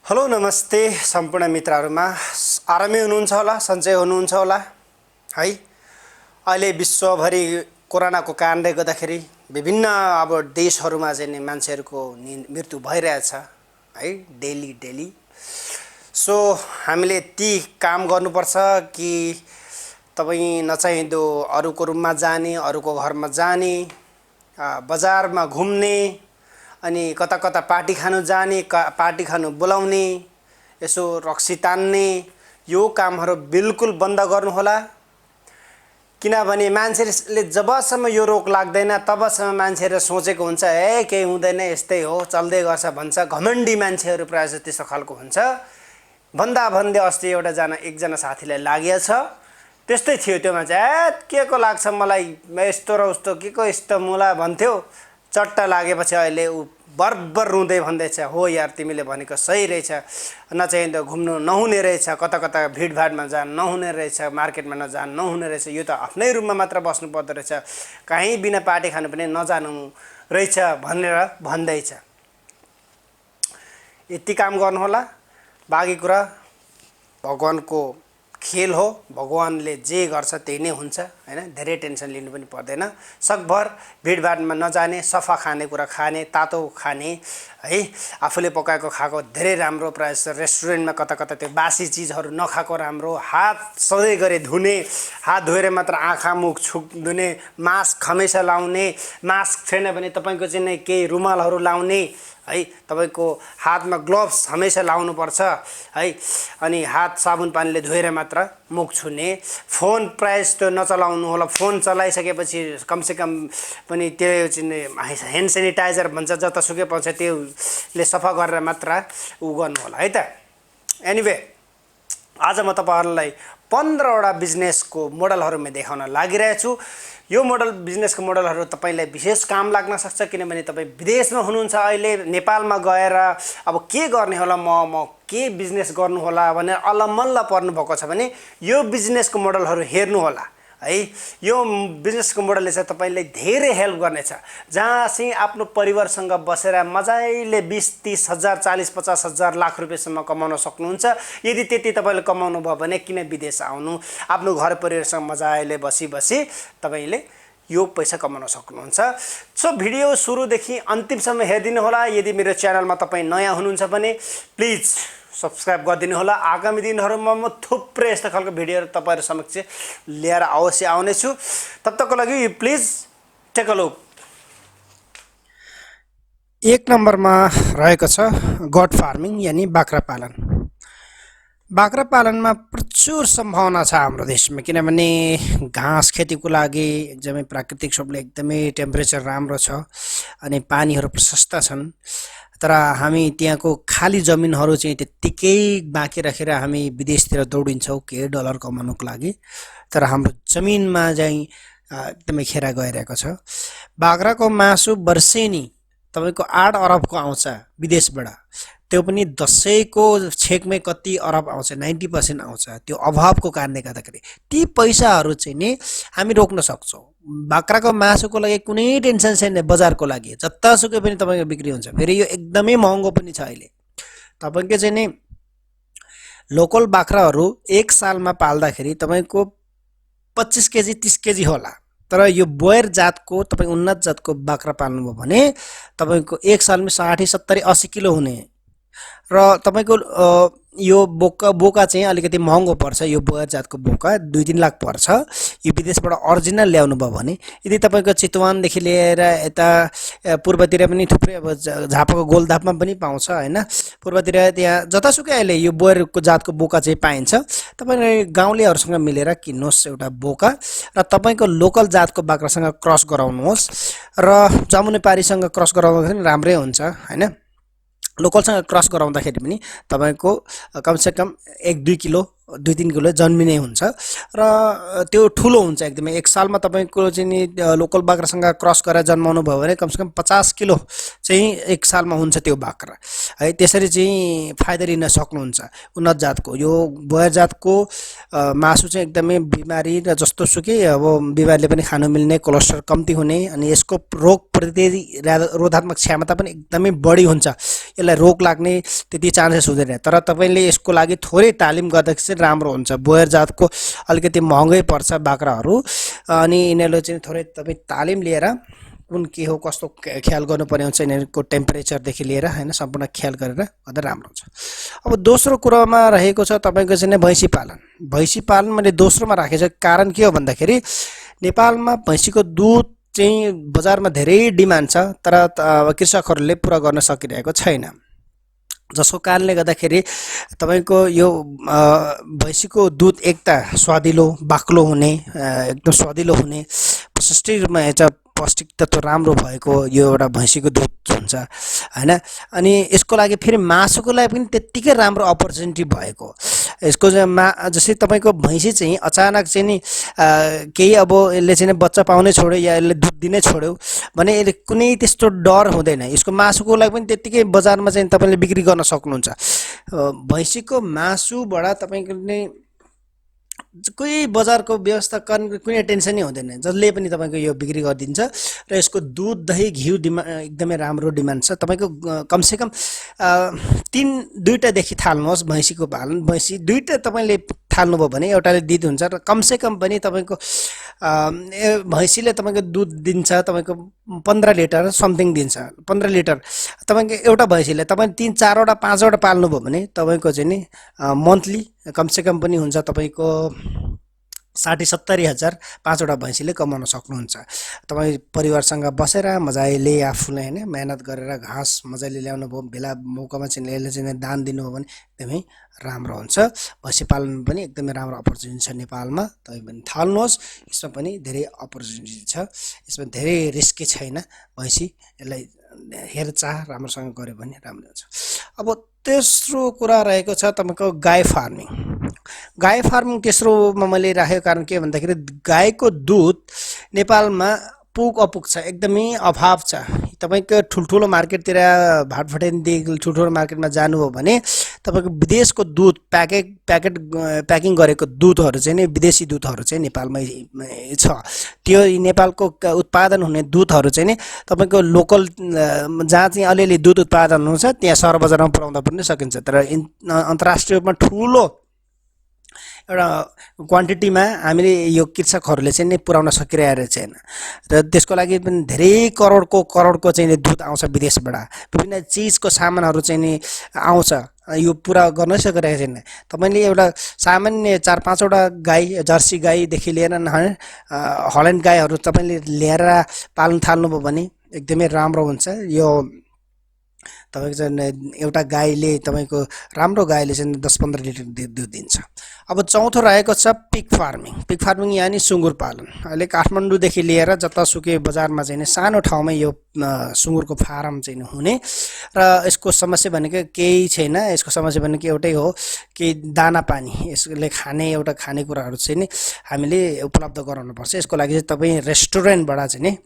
Hello नमस्ते सम्पूर्ण मित्रहरुमा आरामै हुनुहुन्छ होला सन्चै हुनुहुन्छ होला है। अहिले विश्वभरि कोरोनाको कारणले गर्दाखेरि विभिन्न अब देशहरुमा चाहिँ नि मान्छेहरुको मृत्यु भइरहेछ है डेली। सो हामीले ती काम गर्नुपर्छ कि तपाई नचाहिँदो अरूको रुममा जाने, अरूको घरमा जाने, बजारमा घुम्ने, अनि कता कता पार्टी खानु जाने, पार्टी खानु बोलाउने, यसो रक्सी तान्ने, यो कामहरु बिल्कुल बन्द गर्नु होला। किनभने मान्छेले जबसम्म यो रोग लाग्दैन तबसम्म मान्छेले सोचेको हुन्छ ए केही हुँदैन यस्तै हो चल्दै गर्छ भन्छ। घमण्डी मान्छेहरु प्रायः जस्तो त्यस्तो खालको हुन्छ। भन्दा भन्दै अस्ति एकजना साथीलाई लागेछ, त्यस्तै थियो त्यो मान्छे, के को लाग्छ मलाई यस्तो र उस्तो के को यस्तो मुला भन्थ्यो। चट्टा लागेपछि अहिले उ बरबर रुँदै भन्दैछ, हो यार तिमीले भनेको सही रहेछ, नचाहिँदा घुम्नु नहुने रहेछ, कता कता भिडभाडमा जान नहुने रहेछ, मार्केटमा नजान नहुने रहेछ, यो त आफ्नै रुममा मात्र बस्नु पर्दो रहेछ, कहीँ बिना पार्टी खानु पनि नजानु रहेछ भनेर भन्दैछ। यति काम गर्नु होला। बाँकी कुरा भगवानको खेल हो, भगवानले जे गर्छ त्यही नै हुन्छ हैन। धेरै टेन्सन लिनु पनि पर्दैन। सकभर भिडभाडमा नजाने, सफा खानेकुरा खाने, तातो खाने है, आफूले पकाएको खाएको धेरै राम्रो। प्रायः रेस्टुरेन्टमा कता कता त्यो बासी चीजहरु नखाएको राम्रो। हात सधैँ गरी धुने, हात धोएर मात्र आँखा मुख धुने, मास्क हमेशा लाउने, मास्क छैन भने तपाईको चाहिँ केही रुमालहरु लाउने है, तपाईको हातमा ग्लोभ्स हमेशा लाउनु पर्छ है। अनि हात साबुन पानीले धोएर मात्र मुख छुने। फोन प्रायः जस्तो नचलाउनु होला। फोन चलाइसकेपछि कमसेकम पनि त्यो चाहिँ ह्यान्ड सेनिटाइजर भन्छ जतासुकै पाउँछ त्यसले सफा गरेर मात्र उ गर्नु होला है त। एनीवे आज म तपाईहरुलाई 15 वटा बिजनेसको मोडलहरुमा देखाउन लागिरहेको छु। यो बिजनेसको मोडलहरु तपाईलाई विशेष काम लाग्न सक्छ। किनभने तपाई विदेशमा हुनुहुन्छ, अहिले नेपालमा गएर अब के गर्ने होला, म के बिजनेस गर्नु होला भनेर अलमल्ल पर्नु भएको छ भने यो बिजनेसको मोडलहरु हेर्नु होला है। यो बिजनेसको मोडलले चाहिँ तपाईलाई धेरै हेल्प गर्नेछ। जहाँ चाहिँ आफ्नो परिवारसँग बसेर मजाले 20-30 हजार, 40-50 हजार लाख रुपैयाँसम्म कमाउन सक्नुहुन्छ। यदि त्यति तपाईले कमाउनु भयो भने किन विदेश आउनु। आफ्नो घर परिवारसँग मजाले बसी तपाईले यो पैसा कमाउन सक्नुहुन्छ। सो भिडियो सुरुदेखि अन्तिमसम्म हेरिदिनु होला। यदि मेरो च्यानलमा तपाई नयाँ हुनुहुन्छ भने प्लिज सब्स्क्राइब गरिदिनु होला। आगामी दिनहरुमा म थुप्रै यस्ता खालको भिडियोहरु तपाईहरु समक्ष लिएर अवश्य आउने छु। तबतकको लागि प्लिज टेक अ लुक। 1 नम्बरमा रहेको छ गट फार्मिङ यानी बाख्रा पालन। बाख्रा पालनमा प्रचुर सम्भावना छ हाम्रो देशमा। किनभने घाँस खेतीको लागि एकदमै प्राकृतिक रूपले एकदमै टेम्परेचर राम्रो छ अनि पानीहरु प्रशस्त छन्। तर हामी त्यहाँको खाली जमिनहरु चाहिँ त्यतिकै बाँकी राखेर हामी विदेशतिर दौडिन्छौं के डलर कमाउनको लागि। तर हाम्रो जमिनमा चाहिँ एकदमै खेरा गइरहेको छ। बाख्राको मासु वर्षेनी तपाईको 8 अरबको आउँछ विदेशबाट। त्यो पनि दशैंको छेकमै कति अरब आउँछ, 90% आउँछ। त्यो अभावको कारणले गर्दाखेरि ती पैसाहरु चाहिँ नि हामी रोक्न सक्छौं। बाख्राको मासुको लागि कुनै टेन्सन छैन। बजारको लागि जतासुकै पनि तपाईको बिक्री हुन्छ। फेरि यो एकदमै महँगो पनि छ अहिले। तपाईको चाहिँ नि लोकल बाख्राहरु 1 सालमा पाल्दाखेरि तपाईको 25 केजी 30 केजी होला। तर यो बोयर जातको तपाई उन्नत जातको बाख्रा पाल्नुभयो भने तपाईको 1 सालमा 60 70 80 किलो हुने। र तपाईको यो बोका चाहिँ अलिकति महँगो पर्छ। यो बोयर जातको बोका 2-3 लाख पर्छ। यो विदेशबाट ओरिजिनल ल्याउनु भयो भने। यदि तपाईको चितवन देखि लिएर यता पूर्वतिर पनि थुप्रै अब झापाको गोलधापमा पनि पाउँछ हैन। पूर्वतिर त्यहाँ जतासुकै अहिले यो बोयरको जातको बोका चाहिँ पाइन्छ। तपाईले गाउँलेहरुसँग मिलेर किन्नुहोस् एउटा बोका र तपाईको लोकल जातको बाख्रासँग क्रस गराउनुहोस् र जमुनेपारीसँग क्रस गराउँदा पनि राम्रै हुन्छ हैन। लोकलसँग क्रस गराउँदाखेरि पनि तपाईको कमसेकम 1-2 किलो 2-3 किलो जन्मिने हुन्छ र त्यो ठुलो हुन्छ एकदमै। एक सालमा तपाईको चाहिँ नि लोकल बाख्रासँग क्रस गरेर जन्माउनु भयो भने कमसेकम 50 किलो चाहिँ एक सालमा हुन्छ त्यो बाख्रा है। त्यसरी चाहिँ फाइदा लिन सक्नुहुन्छ उन्नत जातको। यो बोयर जातको मासु चाहिँ एकदमै बिमारी र जस्तो सुकै अब बिमारीले पनि खानु मिल्ने, कोलेस्ट्रोल कम्ती हुने अनि यसको रोग प्रतिरोधात्मक क्षमता पनि एकदमै बढी हुन्छ। यसलाई रोग लाग्ने त्यति चान्सेस हुँदैन। तर तपाईले यसको लागि थोरै तालिम गर्दाखेरि चाहिँ राम्रो हुन्छ। बोयर जातको अलिकति महँगै पर्छ बाख्राहरू अनि यिनीहरूले चाहिँ थोरै तपाई तालिम लिएर कुन के हो कस्तो ख्याल गर्नुपर्ने हुन्छ यिनीहरूको टेम्परेचरदेखि लिएर हैन सम्पूर्ण ख्याल गरेर गर्दा राम्रो हुन्छ। अब दोस्रो कुरामा रहेको छ तपाईको चाहिँ भैँसी पालन। भैँसी पालन मैले दोस्रोमा राखेको छु कारण के हो भन्दाखेरि नेपालमा भैँसीको दुध चाहिँ बजारमा धेरै डिमान्ड छ तर कृषकहरूले पुरा गर्न सकिरहेको छैन। जसको कारणले गर्दाखेरि तपाईको यो भैँसीको दुध एक त स्वादिलो बाक्लो हुने एकदम स्वादिलो हुने पुष्टिमा पौष्टिक तत्व राम्रो भएको यो एउटा भैँसीको दुध हुन्छ हैन। अनि यसको लागि फेरि मासुको लागि पनि त्यत्तिकै राम्रो अपर्च्युनिटी भएको। यसको जस्तै तपाईको भैँसी चाहिँ अचानक चाहिँ नि केही अब यसले चाहिँ बच्चा पाउनै छोड्यो या यसले दुध दिनै छोड्यो भने यसले कुनै त्यस्तो डर हुँदैन। यसको मासुको लागि पनि त्यत्तिकै बजारमा चाहिँ तपाईले बिक्री गर्न सक्नुहुन्छ। भैँसीको मासुबाट तपाईको नै कोही बजारको व्यवस्था कुनै टेन्सनै हुँदैन। जसले पनि तपाईको यो बिक्री गरिदिन्छ र यसको दुध दही घिउ एकदमै राम्रो डिमान्ड छ। तपाईको कमसेकम 2टा देखि थाल्नुहोस् भैँसीको पालन। भैँसी 2टा तपाईले थाल्नुभयो भने एउटाले दिद हुन्छ र कमसेकम पनि तपाईको भैँसीले तपाईको दुध दिन्छ तपाईको 15 लिटर समथिङ दिन्छ। 15 लिटर तपाईको एउटा भैँसीले तपाईले 3-4 वटा 5 वटा पाल्नुभयो भने तपाईको चाहिँ नि मन्थली कमसेकम पनि हुन्छ तपाईको 60-70 हजार 5 वटा भैँसीले कमाउन सक्नुहुन्छ। तपाई परिवारसँग बसेर मजाले आफूले हैन मेहनत गरेर घाँस मजाले ल्याउनु भयो बेला मौकामा चाहिँ यसले चाहिँ दान दिनुभयो भने एकदमै राम्रो हुन्छ। भैँसी पालन पनि एकदमै राम्रो अपर्च्युनिटी छ नेपालमा। तपाई पनि थाल्नुहोस्। यसमा पनि धेरै अपर्च्युनिटी छ। यसमा धेरै रिस्की छैन। भैँसी यसलाई हेरचाह राम्रोसँग गर्यो भने राम्रो हुन्छ। अब तेस्रो कुरा रहेको छ तपाईको गाई फार्मिङ। गाई फार्मिङ तेस्रोमा मैले राखेको कारण के भन्दाखेरि गाईको दुध नेपालमा अपुग छ एकदमै अभाव छ। तपाईको ठुलठुलो मार्केटतिर भाटफटेनदेखि ठुलठुलो मार्केटमा जानुभयो भने तपाईको विदेशको दुध प्याकिङ गरेको दुधहरू चाहिँ नि विदेशी दुधहरू चाहिँ नेपालमै छ। त्यो नेपालको उत्पादन हुने दुधहरू चाहिँ नि तपाईको लोकल जहाँ चाहिँ अलिअलि दुध उत्पादन हुन्छ त्यहाँ सहर बजारमा पुर्याउँदा पनि सकिन्छ। तर अन्तर्राष्ट्रिय रूपमा ठुलो एउटा क्वान्टिटीमा हामीले यो कृषकहरूले चाहिँ नि पुर्याउन सकिरहेको छैन र त्यसको लागि पनि धेरै करोडको चाहिँ दुध आउँछ विदेशबाट। विभिन्न चीजको सामानहरू चाहिँ नि आउँछ यो पुरा गर्न सकिरहेको छैन। तपाईले एउटा सामान्य 4-5 वटा गाई जर्सी गाईदेखि लिएर हल्यान्ड गाईहरू तपाईले ल्याएर पाल्न थाल्नुभयो भने एकदमै राम्रो हुन्छ। यो तपाईको चाहिँ एउटा गाईले तपाईको राम्रो गाईले चाहिँ 10-15 लिटर दुध दिन्छ। अब चौथो रहेको छ पिग फार्मिङ। पिग फार्मिङ यानी सुँगुर पालन। अहिले काठमाडौँदेखि लिएर जतासुकै बजारमा चाहिँ सानो ठाउँमै यो सुँगुरको फार्म चाहिँ हुने र यसको समस्या भनेको केही छैन। यसको समस्या भनेको एउटै हो कि दाना पानी यसले खाने एउटा खानेकुराहरू चाहिँ नि हामीले उपलब्ध गराउनुपर्छ। यसको लागि चाहिँ तपाई रेस्टुरेन्टबाट चाहिँ नि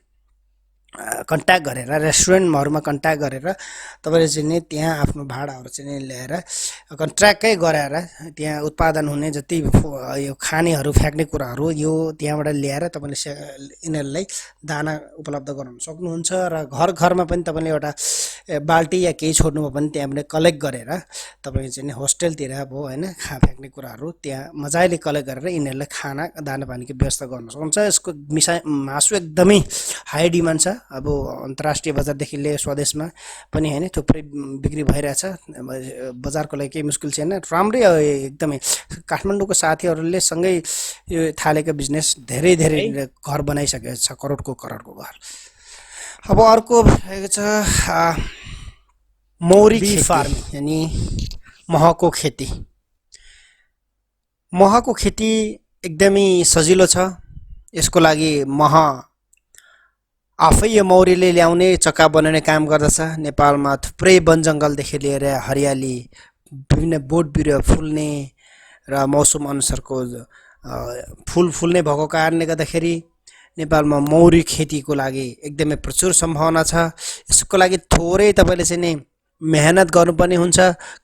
कन्ट्याक्ट गरेर रेस्टुरेन्टहरुमा कन्ट्याक्ट गरेर तपाईले चाहिँ नि त्यहाँ आफ्नो भाडाहरु चाहिँ नि ल्याएर कन्ट्र्याक्टै गराएर त्यहाँ उत्पादन हुने जति यो खानेहरु फ्याक्ने कुराहरु यो त्यहाँबाट ल्याएर तपाईले यिनीहरुलाई दाना उपलब्ध गराउन सक्नुहुन्छ र घर घरमा पनि तपाईले एउटा बाल्टी या केही छोड्नु भयो भने त्यहाँबाट कलेक्ट गरेर तपाईले चाहिँ नि होस्टेलतिर भयो हैन फ्याक्ने कुराहरु त्यहाँ मजाले कलेक्ट गरेर यिनीहरुलाई खाना दाना पानीको व्यवस्था गर्न सक्नुहुन्छ। यसको मासु एकदमै हाई डिमान्ड छ। अब अन्तर्राष्ट्रिय बजारदेखि लिएर स्वदेशमा पनि हैन थुप्रै बिक्री भइरहेछ। बजारको लागि केही मुस्किल छैन। राम्रै एकदमै काठमाडौँको साथीहरुले सँगै यो थालेको बिजनेस धेरै धेरै घर बनाइसकेको छ, करोडको घर। अब अर्को रहेको छ मौरी फार्मिङ यानी महको खेती। महको खेती एकदमै सजिलो छ। यसको लागि मह आफै यो मौरीले ल्याउने चक्का बनाउने काम गर्दछ। नेपालमा थुप्रै वन जंगलदेखि लिएर हरियाली विभिन्न बोट बिरुवा फुल्ने र मौसम अनुसारको फुल फुल्ने भएको कारणले गर्दाखेरि नेपालमा मौरी खेतीको लागि एकदमै प्रचुर सम्भावना छ। यसको लागि थोरै तपाईँले चाहिँ नि मेहनत गर्नुपर्ने हुन्छ।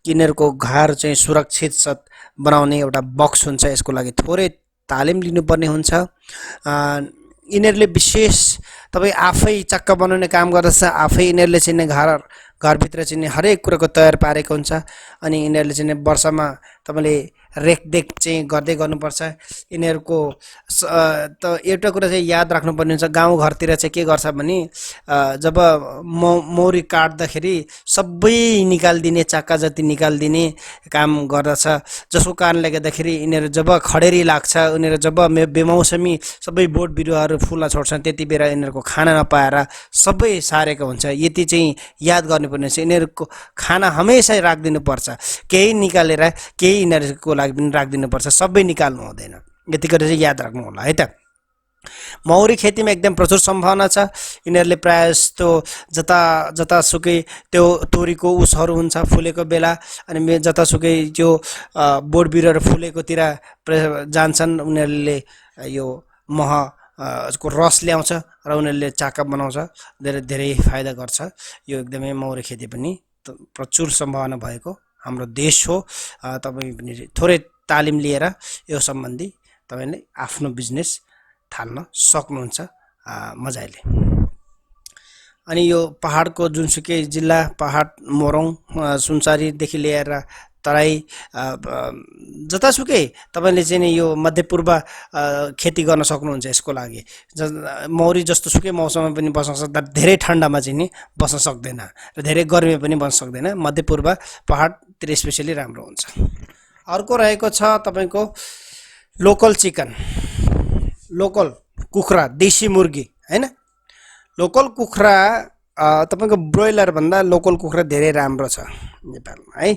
यिनीहरूको घर चाहिँ सुरक्षित बनाउने एउटा बक्स हुन्छ, यसको लागि थोरै तालिम लिनुपर्ने हुन्छ। यिनीहरूले विशेष तपाईँ आफै चक्का बनाउने काम गर्दछ, आफै यिनीहरूले चाहिँ घरभित्र चाहिँ हरेक कुराको तयार पारेको हुन्छ। अनि यिनीहरूले चाहिँ वर्षमा तपाईँले रेखदेख चाहिँ गर्दै गर्नुपर्छ। यिनीहरूको त एउटा कुरा चाहिँ याद राख्नुपर्ने हुन्छ, गाउँघरतिर चाहिँ के गर्छ भने जब मौरी काट्दाखेरि सबै निकालिदिने, चक्का जति निकालिदिने काम गर्दछ। जसको कारणले गर्दाखेरि यिनीहरू जब खडेरी लाग्छ, उनीहरू जब बेमौसमी सबै बोट बिरुवाहरू फुल्न छोड्छन्, त्यति बेला यिनीहरूको खाना नपाएर सबै सारेको हुन्छ। यति चाहिँ याद गर्नुपर्ने हुन्छ। यिनीहरूको खाना हमेसा राखिदिनुपर्छ, केही निकालेर केही यिनीहरूको लागि पनि राखिदिनुपर्छ, सबै निकाल्नु हुँदैन। यति गरेर चाहिँ याद राख्नु होला है त। मौरी खेतीमा एकदम प्रचुर सम्भावना छ। यिनीहरूले प्रायः जस्तो जतासुकै त्यो तोरीको उसहरू हुन्छ फुलेको बेला, अनि जतासुकै त्यो बोट बिरुवाहरू फुलेकोतिर जान्छन्। उनीहरूले यो को रस ल्याउँछ र उनीहरूले चाका बनाउँछ, धेरै फाइदा गर्छ। यो एकदमै मौरी खेती पनि प्रचुर सम्भावना भएको हाम्रो देश हो। तपाईँ पनि थोरै तालिम लिएर यो सम्बन्धी तपाईँले आफ्नो बिजनेस थाल्न सक्नुहुन्छ मजाले। अनि यो पहाडको जुनसुकै जिल्ला, पहाड मोरङ सुनसरीदेखि लिएर तराई जतासुकै तपाईँले चाहिँ नि यो मध्यपूर्व खेती गर्न सक्नुहुन्छ। यसको लागि मौरी जस्तो सुकै मौसममा पनि बस्न सक्दा, धेरै ठन्डामा चाहिँ नि बस्न सक्दैन र धेरै गर्मीमा पनि बस्न सक्दैन। मध्यपूर्व पहाडतिर स्पेसली राम्रो हुन्छ। अर्को रहेको छ तपाईँको लोकल चिकन, लोकल कुखुरा, देशी मुर्गी हैन। लोकल कुखुरा तपाईँको ब्रोइलर भन्दा लोकल कुखुरा धेरै राम्रो छ नेपालमा है।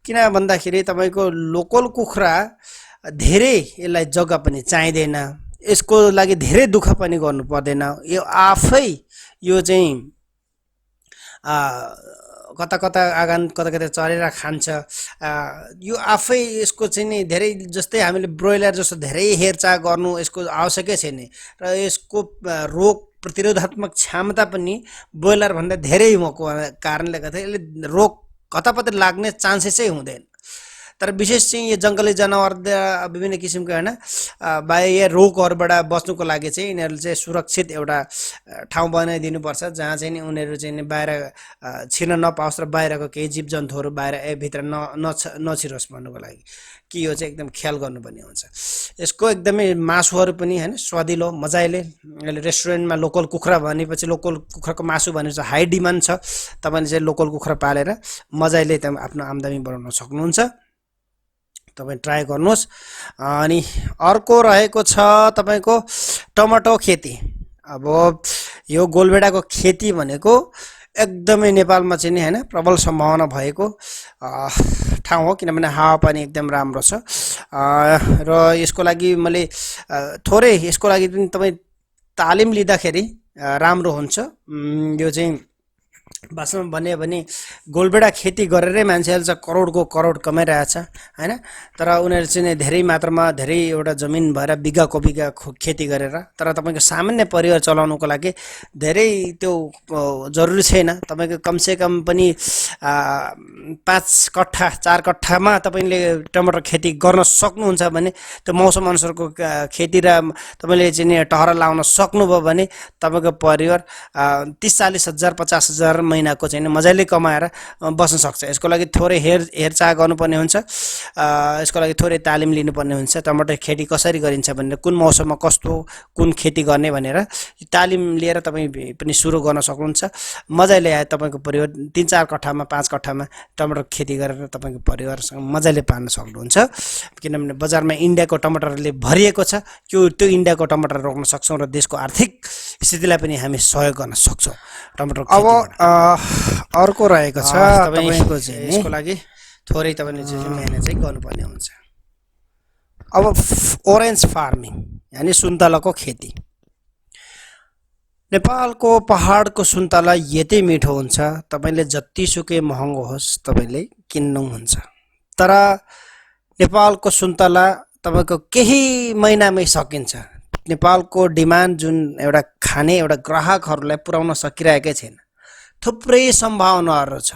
किन भन्दाखेरि तपाईँको लोकल कुखुरा धेरै यसलाई जग्गा पनि चाहिँदैन, यसको लागि धेरै दुःख पनि गर्नु पर्दैन। यो आफै यो चाहिँ कता कता आँगन कता कता चरेर खान्छ। यो आफै यसको चाहिँ नि धेरै जस्तै हामीले ब्रोइलर जस्तो धेरै हेरचाह गर्नु यसको आवश्यकै छैन र यसको रोग प्रतिरोधात्मक क्षमता पनि ब्रोइलर भन्दा धेरै भएको कारणले गर्दा यसले रोग कतापति लाग्ने चान्सेसै हुँदैन। तर विशेष चाहिँ यो जङ्गली जनावर विभिन्न किसिमको हैन बाह्य रोगहरूबाट बच्नुको लागि चाहिँ यिनीहरूले चाहिँ सुरक्षित एउटा ठाउँ बनाइदिनुपर्छ, जहाँ चाहिँ नि उनीहरू चाहिँ बाहिर छिर्न नपाओस् र बाहिरको केही जीव जन्तुहरू बाहिर भित्र नछिरोस् भन्नुको लागि कि यो चाहिँ एकदम ख्याल गर्नुपर्ने हुन्छ। यसको एकदमै मासुहरू पनि हैन स्वादिलो मजाले। अहिले रेस्टुरेन्टमा लोकल कुखुरा भनेपछि, लोकल कुखुराको मासु भनेपछि हाई डिमान्ड छ। तपाईँले चाहिँ लोकल कुखुरा पालेर मजाले आफ्नो आम्दानी बढाउन सक्नुहुन्छ। तपाईँ ट्राई गर्नुहोस्। अनि अर्को रहेको छ तपाईँको टमाटो खेती। अब यो गोलभेडाको खेती भनेको एकदमै नेपालमा चाहिँ नि हैन प्रबल सम्भावना भएको ठाउँ हो, किनभने हावापानी एकदम राम्रो छ। र यसको लागि मैले थोरै यसको लागि पनि तपाईँ तालिम लिँदाखेरि राम्रो हुन्छ। यो चाहिँ वास्तवमा भन्यो भने गोलभेडा खेती गरेरै मान्छेहरूले चाहिँ करोडको करोड कमाइरहेछ हैन। तर उनीहरू चाहिँ धेरै मात्रामा धेरै एउटा जमिन भएर बिघाको बिघा खेती गरेर, तर तपाईँको सामान्य परिवार चलाउनुको लागि धेरै त्यो जरुरी छैन। तपाईँको कमसेकम पनि 5 कट्ठा 4 कट्ठामा तपाईँले टमाटर खेती गर्न सक्नुहुन्छ भने, त्यो मौसम अनुसारको खेती र तपाईँले चाहिँ टहरा लाउन सक्नुभयो भने तपाईँको परिवार 30-40 हजार 50 हजार महिनाको चाहिँ मजाले कमाएर बस्न सक्छ। यसको लागि थोरै हेरचाह गर्नुपर्ने हुन्छ, यसको लागि थोरै तालिम लिनुपर्ने हुन्छ। टमाटर खेती कसरी गरिन्छ भनेर, कुन मौसममा कस्तो कुन खेती गर्ने भनेर तालिम लिएर तपाईँ पनि सुरु गर्न सक्नुहुन्छ। मजाले तपाईँको परिवार 3-4 कट्ठामा 5 कट्ठामा टमाटर खेती गरेर तपाईँको परिवारसँग मजाले पाल्न सक्नुहुन्छ। किनभने बजारमा इन्डियाको टमाटरले भरिएको छ। त्यो इन्डियाको टमाटर रोक्न सक्छौँ र देशको आर्थिक स्थितिलाई पनि हामी सहयोग गर्न सक्छौँ टमाटर खेतीबाट। अर्को रहेको छ तपाईँको चाहिँ यसको लागि थोरै तपाईँले चाहिँ मेहनत चाहिँ गर्नुपर्ने हुन्छ। अब ओरेन्ज फार्मिङ यानि सुन्तलाको खेती। नेपालको पहाडको सुन्तला यति मिठो हुन्छ, तपाईँले जतिसुकै महँगो होस् तपाईँले किन्नुहुन्छ। तर नेपालको सुन्तला तपाईको केही महिनामै सकिन्छ। नेपालको डिमान्ड जुन एउटा खाने एउटा ग्राहकहरूलाई पुर्याउन सकिरहेकै छैन। थुप्रै सम्भावनाहरू छ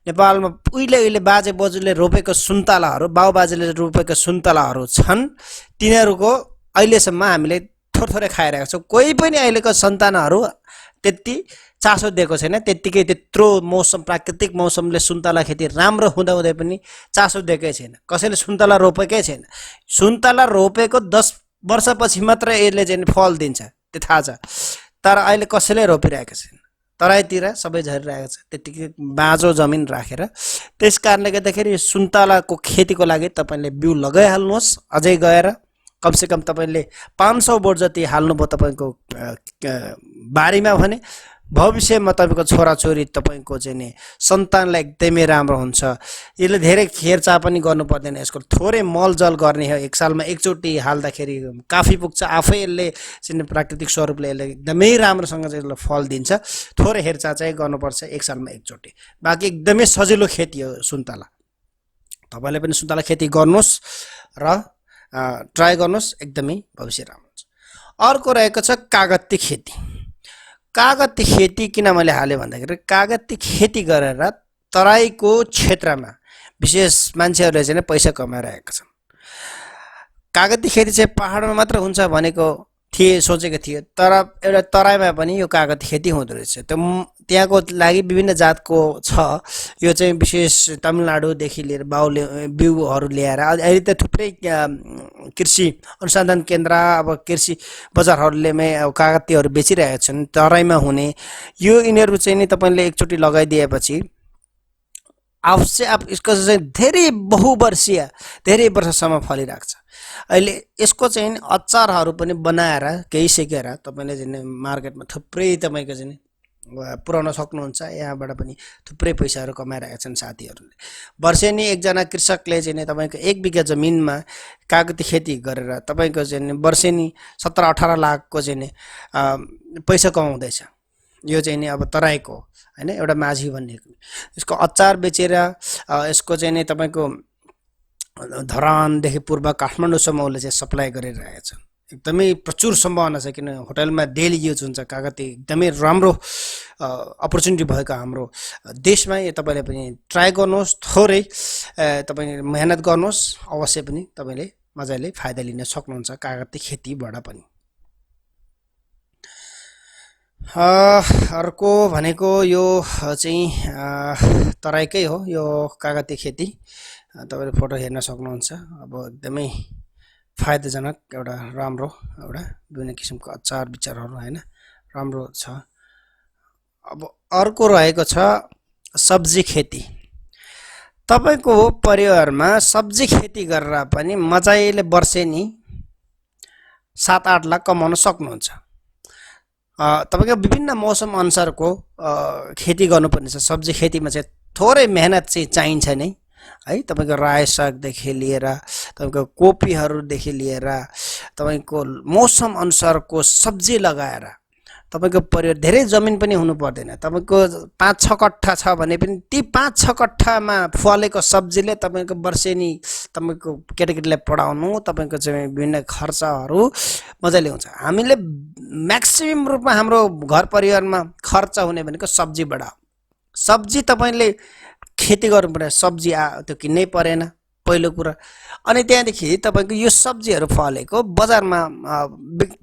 नेपालमा। उहिले बाजे बोजूले रोपेको सुन्तलाहरू, बाउबाजेले रोपेको सुन्तलाहरू छन्, तिनीहरूको अहिलेसम्म हामीले थोरै खाइरहेको छौँ। कोही पनि अहिलेको सन्तानहरू त्यति चासो दिएको छैन, त्यत्तिकै त्यत्रो मौसम प्राकृतिक मौसमले सुन्तला खेती राम्रो हुँदाहुँदै पनि चासो दिएकै छैन। कसैले सुन्तला रोपेकै छैन। सुन्तला रोपेको 10 वर्षपछि मात्र यसले चाहिँ फल दिन्छ, त्यो थाहा छ। तर अहिले कसैले रोपिरहेको छैन, तराईतिर सबै झरिरहेको छ त्यत्तिकै बाँझो जमिन राखेर। त्यस कारणले गर्दाखेरि सुन्तलाको खेतीको लागि तपाईँले बिउ लगाइहाल्नुहोस्। अझै गएर कमसेकम तपाईँले 500 बोट जति हाल्नुभयो तपाईँको बारीमा भने भविष्यमा तपाईँको छोराछोरी तपाईँको चाहिँ नि सन्तानलाई एकदमै राम्रो हुन्छ। यसले धेरै हेरचाह पनि गर्नु पर्दैन। यसको थोरै मलजल गर्ने हो, एक सालमा एकचोटि हाल्दाखेरि काफी पुग्छ। आफै यसले चाहिँ प्राकृतिक स्वरूपले यसले एकदमै राम्रोसँग चाहिँ यसले फल दिन्छ। थोरै हेरचाह चाहिँ गर्नुपर्छ एक सालमा एकचोटि। बाँकी एकदमै सजिलो खेती हो सुन्तला। तपाईँले पनि सुन्तला खेती गर्नुहोस् र ट्राई गर्नुहोस्, एकदमै भविष्य राम्रो हुन्छ। अर्को रहेको छ कागती खेती। कागती खेती किन मैले हालेँ भन्दाखेरि कागती खेती गरेर तराईको क्षेत्रमा विशेष मान्छेहरूले चाहिँ पैसा कमाइरहेका छन्। कागती खेती चाहिँ पहाडमा मात्र हुन्छ भनेको सोचेको थिए, तर एउटा तराईमा पनि यो कागती खेती हुँदो रहेछ। त्यहाँको लागि विभिन्न जातको छ। यो चाहिँ विशेष तमिलनाडुदेखि लिएर बिउहरू ल्याएर अहिले त थुप्रै कृषि अनुसन्धान केन्द्र, अब कृषि बजारहरूले अब कागतीहरू बेचिरहेका छन् तराईमा हुने। यो यिनीहरू चाहिँ नि तपाईँले एकचोटि लगाइदिएपछि आफसे आफ यसको चाहिँ धेरै बहुवर्षीय, धेरै वर्षसम्म फलिरहेको छ। अहिले यसको चाहिँ अचारहरू पनि बनाएर केही सिकेर तपाईँले चाहिँ मार्केटमा थुप्रै तपाईँको चाहिँ पुर्याउन सक्नुहुन्छ। यहाँबाट पनि थुप्रै पैसाहरू कमाइरहेका छन् साथीहरूले। वर्षेनी एकजना कृषकले चाहिँ तपाईँको 1 बिघा जमिनमा कागती खेती गरेर तपाईँको चाहिँ वर्षेनी 17-18 लाखको चाहिँ पैसा कमाउँदैछ। यो चाहिँ नि अब तराईको हैन एउटा माझी भन्ने। यसको अचार बेचेर यसको चाहिँ नि तपाईँको धरानदेखि पूर्व काठमाडौँसम्म उसले चाहिँ सप्लाई गरिरहेको छ। एकदमै प्रचुर सम्भावना छ, किन होटलमा डेली युज हुन्छ कागती। एकदमै राम्रो अपर्च्युनिटी भएको हाम्रो देशमा। यो तपाईँले पनि ट्राई गर्नुहोस्, थोरै तपाईँ मेहनत गर्नुहोस्, अवश्य पनि तपाईँले मजाले फाइदा लिन सक्नुहुन्छ कागती खेतीबाट पनि। अर्को भनेको यो चाहिँ तराईकै हो यो कागती खेती। तपाईँले फोटो हेर्न सक्नुहुन्छ। अब एकदमै फाइदाजनक एउटा राम्रो एउटा विभिन्न किसिमको अचार विचारहरू हैन राम्रो छ। अब अर्को रहेको छ सब्जी खेती। तपाईँको परिवारमा सब्जी खेती गरेर पनि मजाले वर्षेनी 7-8 लाख कमाउन सक्नुहुन्छ। तपाईँको विभिन्न मौसम अनुसारको खेती गर्नुपर्ने छ। सब्जी खेतीमा चाहिँ थोरै मेहनत चाहिँ चाहिन्छ नै है। तपाईँको रायो सागदेखि लिएर तपाईँको कोपीहरूदेखि लिएर तपाईँको मौसम अनुसारको सब्जी लगाएर तपाईँको परिवार धेरै जमिन पनि हुनु पर्दैन। तपाईँको 5-6 कट्ठा छ भने पनि ती 5-6 कट्ठामा फलेको सब्जीले तपाईँको वर्षेनी तपाईँको केटाकेटीलाई पढाउनु, तपाईँको चाहिँ विभिन्न खर्चहरू मजाले हुन्छ। हामीले म्याक्सिमम रूपमा हाम्रो घर परिवारमा खर्च हुने भनेको सब्जीबाट। सब्जी तपाईँले खेती गर्नुपर्ने, सब्जी त्यो किन्नै परेन पहिलो कुरा। अनि त्यहाँदेखि तपाईँको यो सब्जीहरू फलेको बजारमा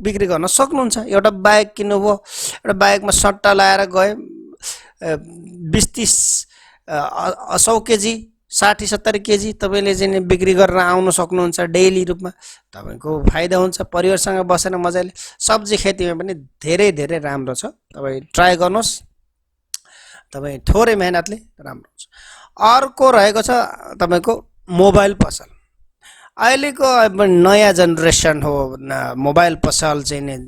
बिक्री गर्न सक्नुहुन्छ। एउटा बाइक किन्नुभयो, एउटा बाइकमा सट्टा लाएर गए 20-30 100 केजी 60-70 केजी तपाईँले चाहिँ बिक्री गरेर आउन सक्नुहुन्छ डेली रूपमा। तपाईँको फाइदा हुन्छ। परिवारसँग बसेर मजाले सब्जी खेतीमा पनि धेरै धेरै राम्रो छ। तपाईँ ट्राई गर्नुहोस्, तपाईँ थोरै मेहनतले राम्रो हुन्छ। अर्को रहेको छ तपाईँको मोबाइल पसल। अहिलेको नयाँ जेनेरेसन हो मोबाइल पसल चाहिँ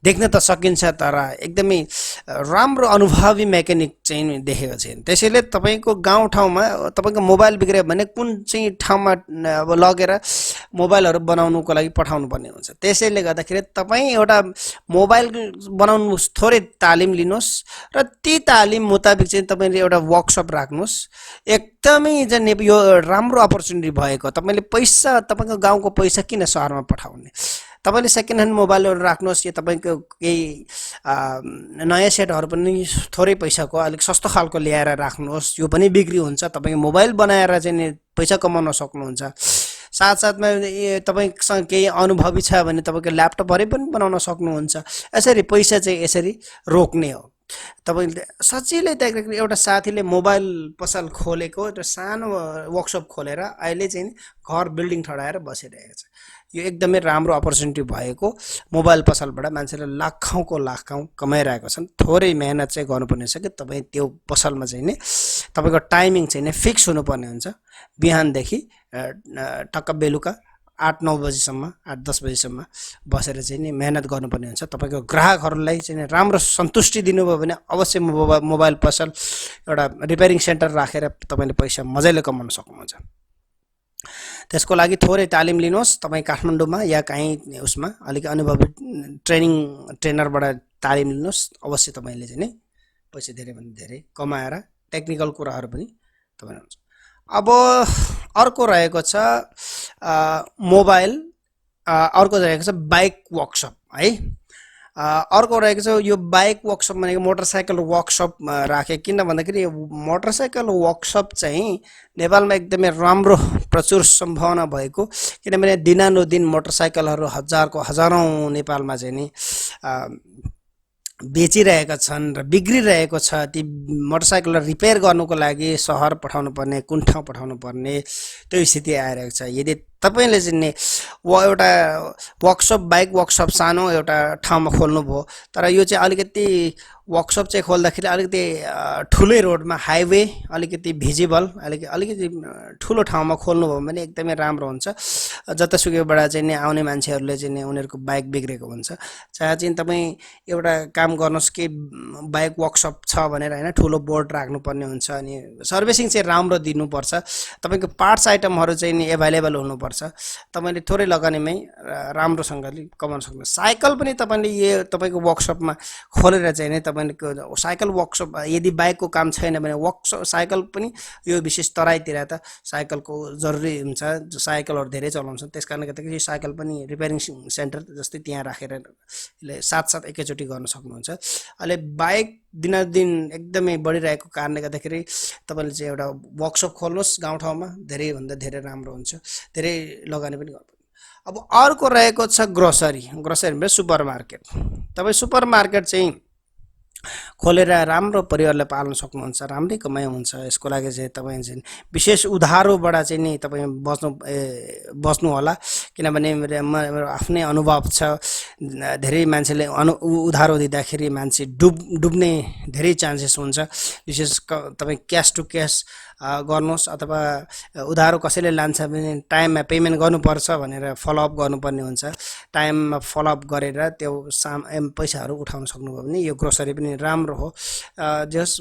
देख्न त सकिन्छ तर एकदमै राम्रो अनुभवी मेकानिक चाहिँ देखेको छैन। त्यसैले तपाईँको गाउँठाउँमा तपाईँको मोबाइल बिग्रियो भने कुन चाहिँ ठाउँमा अब लगेर मोबाइलहरू बनाउनुको लागि पठाउनु पर्ने हुन्छ। त्यसैले गर्दाखेरि तपाईँ एउटा मोबाइल बनाउनु थोरै तालिम लिनुहोस् र ती तालिम मुताबिक चाहिँ तपाईँले एउटा वर्कसप राख्नुहोस्। एकदमै चाहिँ यो राम्रो अपर्च्युनिटी भएको, तपाईँले पैसा तपाईँको गाउँको पैसा किन सहरमा पठाउने। तपाईँले सेकेन्ड ह्यान्ड मोबाइलहरू राख्नुहोस्, या तपाईँको केही नयाँ सेटहरू पनि थोरै पैसाको अलिक सस्तो खालको ल्याएर राख्नुहोस्। यो पनि बिक्री हुन्छ, तपाईँको मोबाइल बनाएर चाहिँ पैसा कमाउन सक्नुहुन्छ। साथसाथमा तपाईँसँग केही अनुभवी छ भने तपाईँको ल्यापटपहरू पनि बनाउन सक्नुहुन्छ। यसरी पैसा चाहिँ यसरी रोक्ने हो। तपाईँले सजिलै त्यहाँ एउटा साथीले मोबाइल पसल खोलेको र सानो वर्कसप खोलेर अहिले चाहिँ घर बिल्डिङ ठडाएर बसिरहेको छ। यो एकदमै राम्रो अपर्च्युनिटी भएको मोबाइल पसलबाट मान्छेले लाखौँको लाखौँ कमाइरहेको छन्। थोरै मेहनत चाहिँ गर्नुपर्ने छ कि तपाईँ त्यो पसलमा चाहिँ नि तपाईँको टाइमिङ चाहिँ नि फिक्स हुनुपर्ने हुन्छ। बिहानदेखि टक्क बेलुका 8-9 बजीसम्म, 8-10 बजीसम्म बसेर चाहिँ नि मेहनत गर्नुपर्ने हुन्छ। तपाईँको ग्राहकहरूलाई चाहिँ राम्रो सन्तुष्टि दिनुभयो भने अवश्य मोबाइल पसल एउटा रिपेयरिङ सेन्टर राखेर तपाईँले पैसा मजाले कमाउन सक्नुहुन्छ। त्यसको लागि थोरै तालिम लिनुहोस्। तपाईँ काठमाडौँमा या कहीँ उसमा अलिक अनुभवी ट्रेनरबाट तालिम लिनुहोस्। अवश्य तपाईँले चाहिँ नि पैसा धेरैभन्दा धेरै कमाएर टेक्निकल कुराहरू पनि तपाईँले हुन्छ। अब अर्को रहेको छ मोबाइल, अर्को रहेको छ बाइक वर्कसप है। अर्को रहेको छ यो बाइक वर्कसप भनेको मोटरसाइकल वर्कसप राखे। किन भन्दाखेरि यो मोटरसाइकल वर्कसप चाहिँ नेपालमा एकदमै राम्रो प्रचुर सम्भावना भएको, किनभने दिनानुदिन मोटरसाइकलहरू हजारौँ नेपालमा चाहिँ नि बेचिरहेका छन् र बिग्रिरहेको छ। ती मोटरसाइकललाई रिपेयर गर्नुको लागि सहर पठाउनु पर्ने, कुन ठाउँ पठाउनु पर्ने त्यो स्थिति आइरहेको छ। यदि तपाईँले चाहिँ नि एउटा वर्कसप बाइक वर्कसप सानो एउटा ठाउँमा खोल्नुभयो, तर यो चाहिँ अलिकति वर्कसप चाहिँ खोल्दाखेरि अलिकति ठुलै रोडमा, हाइवे अलिकति भिजिबल अलिकति ठुलो ठाउँमा खोल्नुभयो भने एकदमै राम्रो हुन्छ। जतासुकैबाट चाहिँ नि आउने मान्छेहरूले चाहिँ नि उनीहरूको बाइक बिग्रेको हुन्छ, चाहे चाहिँ तपाईँ एउटा काम गर्नुहोस् कि बाइक वर्कसप छ भनेर होइन, ठुलो बोर्ड राख्नुपर्ने हुन्छ। अनि सर्भिसिङ चाहिँ राम्रो दिनुपर्छ। तपाईँको पार्ट्स आइटमहरू चाहिँ नि एभाइलेबल हुनुपर्छ। तपाईँले थोरै लगानीमै राम्रोसँगले कमाउन सक्नुहुन्छ। साइकल पनि तपाईँले यो तपाईँको वर्कसपमा खोलेर चाहिँ नि तपाईँको साइकल वर्कसप, यदि बाइकको काम छैन भने वर्कसप साइकल पनि, यो विशेष तराईतिर त साइकलको जरुरी हुन्छ, साइकलहरू धेरै चलाउँछन्। त्यस कारणले गर्दाखेरि साइकल पनि रिपेयरिङ सेन्टर जस्तै त्यहाँ राखेर साथसाथ एकैचोटि गर्न सक्नुहुन्छ। अहिले बाइक दिनादिन एकदमै बढिरहेको कारणले गर्दाखेरि तपाईँले चाहिँ एउटा वर्कसप खोल्नुहोस् गाउँठाउँमा, धेरैभन्दा धेरै राम्रो हुन्छ। धेरै लगानी पनि गर्नु। अब अर्को रहेको छ ग्रोसरी भने सुपर मार्केट। तपाईँ सुपर मार्केट चाहिँ खोलेर राम्रो परिवारलाई पाल्न सक्नुहुन्छ, राम्रै कमाइ हुन्छ। यसको लागि चाहिँ तपाईँ चाहिँ विशेष उधारोबाट चाहिँ नि तपाईँ बस्नु होला, किनभने मेरो आफ्नै अनुभव छ। धेरै मान्छेले उधारो दिँदाखेरि मान्छे डुब्ने धेरै चान्सेस हुन्छ। विशेष तपाईँ क्यास टु क्यास गर्नुहोस्, अथवा उधारो कसैले लान्छ भने टाइममा पेमेन्ट गर्नुपर्छ भनेर फलोअप गर्नुपर्ने हुन्छ। टाइममा फलोअप गरेर त्यो पैसाहरू उठाउन सक्नुभयो भने यो ग्रोसरी पनि राम्रो हो। जस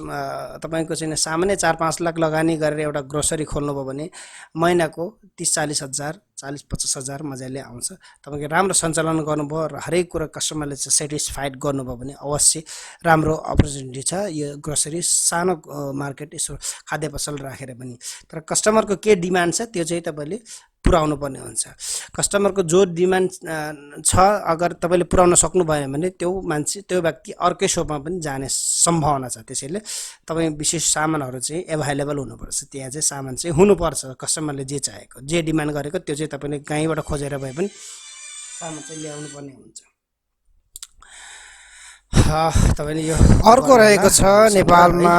तपाईँको चाहिँ सामान्य 4-5 लाख लगानी गरेर एउटा ग्रोसरी खोल्नुभयो भने महिनाको 30-40 हजार, 40-50 हजार मजाले आउँछ। तपाईँको राम्रो सञ्चालन गर्नुभयो र हरेक कुरा कस्टमरले चाहिँ सेटिस्फाइड गर्नुभयो भने अवश्य राम्रो अपर्च्युनिटी छ यो ग्रोसरी सानो मार्केट यसो खाद्य पसल राखेर पनि। तर कस्टमरको के डिमान्ड छ त्यो चाहिँ तपाईँले पुर्याउनु पर्ने हुन्छ। कस्टमरको जो डिमान्ड छ अगर तपाईँले पुर्याउन सक्नु भएन भने त्यो मान्छे, त्यो व्यक्ति अर्कै सोपमा पनि जाने सम्भावना छ। त्यसैले तपाईँ विशेष सामानहरू चाहिँ एभाइलेबल हुनुपर्छ। त्यहाँ चाहिँ सामान चाहिँ हुनुपर्छ, कस्टमरले जे चाहेको, जे डिमान्ड गरेको त्यो चाहिँ तपाईँले कहीँबाट खोजेर भए पनि सामान चाहिँ ल्याउनु पर्ने हुन्छ। तपाईँले यो अर्को रहेको छ नेपालमा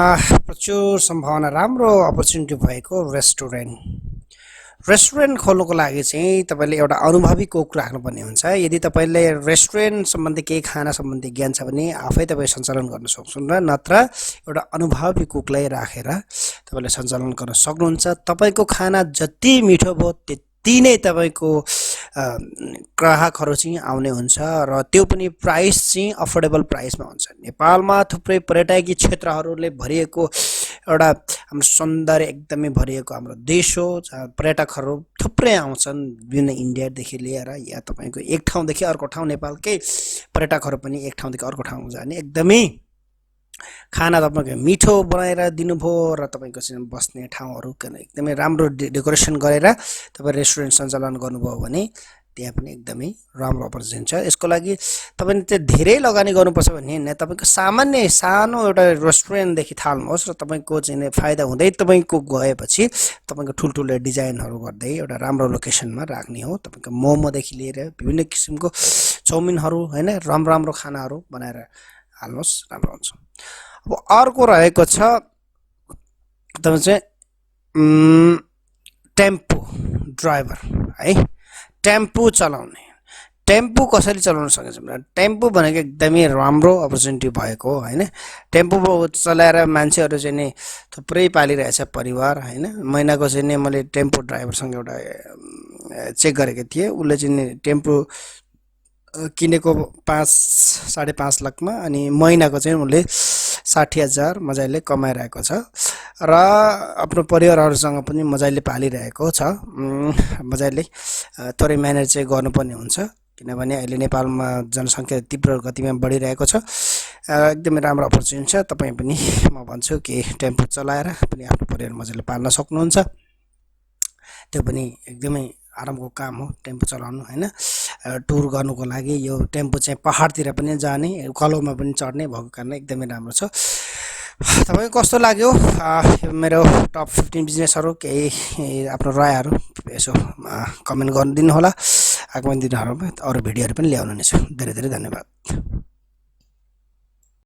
प्रचुर सम्भावना, राम्रो अपर्च्युनिटी भएको रेस्टुरेन्ट खोल्नुको लागि चाहिँ तपाईँले एउटा अनुभवी कुक राख्नुपर्ने हुन्छ। यदि तपाईँले रेस्टुरेन्ट सम्बन्धी केही खाना सम्बन्धी ज्ञान छ भने आफै तपाईँ सञ्चालन गर्न सक्नुहुन्छ, नत्र एउटा अनुभवी कुकलाई राखेर तपाईँले सञ्चालन गर्न सक्नुहुन्छ। तपाईँको खाना जति मिठो भयो त्यति नै तपाईँको ग्राहकहरू चाहिँ आउने हुन्छ र त्यो पनि प्राइस चाहिँ अफोर्डेबल प्राइसमा हुन्छ। नेपालमा थुप्रै पर्यटकीय क्षेत्रहरूले भरिएको एउटा हाम्रो सौन्दर्य एकदमै भरिएको हाम्रो देश हो, जहाँ पर्यटकहरू थुप्रै आउँछन् विभिन्न इन्डियादेखि लिएर, या तपाईँको एक ठाउँदेखि अर्को ठाउँ नेपालकै पर्यटकहरू पनि एक ठाउँदेखि अर्को ठाउँ जाने, एकदमै खाना तपाईँको मिठो बनाएर दिनुभयो र तपाईँको चाहिँ बस्ने ठाउँहरू एकदमै राम्रो डेकोरेसन गरेर तपाईँ रेस्टुरेन्ट सञ्चालन गर्नुभयो भने त्यहाँ पनि एकदमै राम्रो अपर्च्युनिटी छ। यसको लागि तपाईँले चाहिँ धेरै लगानी गर्नुपर्छ भन्ने होइन, तपाईँको सामान्य सानो एउटा रेस्टुरेन्टदेखि थाल्नुहोस् र तपाईँको चाहिँ फाइदा हुँदै तपाईँको गएपछि तपाईँको ठुल्ठुलो डिजाइनहरू गर्दै एउटा राम्रो लोकेसनमा राख्ने हो। तपाईँको मोमोदेखि लिएर विभिन्न किसिमको चाउमिनहरू होइन, राम्रो राम्रो खानाहरू बनाएर हाल्नुहोस्, राम्रो हुन्छ। अब अर्को रहेको छ तपाईँ चाहिँ टेम्पो ड्राइभर है, टेम्पो चलाउने। टेम्पो कसरी चलाउन सकिन्छ भने टेम्पो भनेको एकदमै राम्रो अपर्च्युनिटी भएको होइन। टेम्पो चलाएर मान्छेहरू चाहिँ नि थुप्रै पालिरहेछ परिवार होइन। महिनाको चाहिँ नि मैले टेम्पो ड्राइभरसँग एउटा चेक गरेको थिएँ, उसले चाहिँ नि टेम्पो किनेको 5-5.5 लाखमा, अनि महिनाको चाहिँ उसले 60,000 मजाले कमाइरहेको छ र आफ्नो परिवारहरूसँग पनि मजाले पालिरहेको छ। मजाले थोरै म्यानेज चाहिँ गर्नुपर्ने हुन्छ, किनभने अहिले नेपालमा जनसङ्ख्या तीव्र गतिमा बढिरहेको छ। एकदमै राम्रो अपर्च्युनिटी छ। तपाईँ पनि म भन्छु कि टेम्पो चलाएर पनि आफ्नो परिवार मजाले पाल्न सक्नुहुन्छ। त्यो पनि एकदमै आरामको काम हो टेम्पो चलाउनु होइन। टुर गर्नुको लागि यो टेम्पो चाहिँ पहाडतिर पनि जाने, उकालोमा पनि चढ्ने भएको कारण एकदमै राम्रो छ। तपाईँको कस्तो लाग्यो मेरो टप 15 बिजनेसहरू? केही आफ्नो रायहरू यसो कमेन्ट गरिदिनु होला। आगामी दिनहरूमा अरू भिडियोहरू पनि ल्याउनु नै छु। धेरै धेरै धन्यवाद।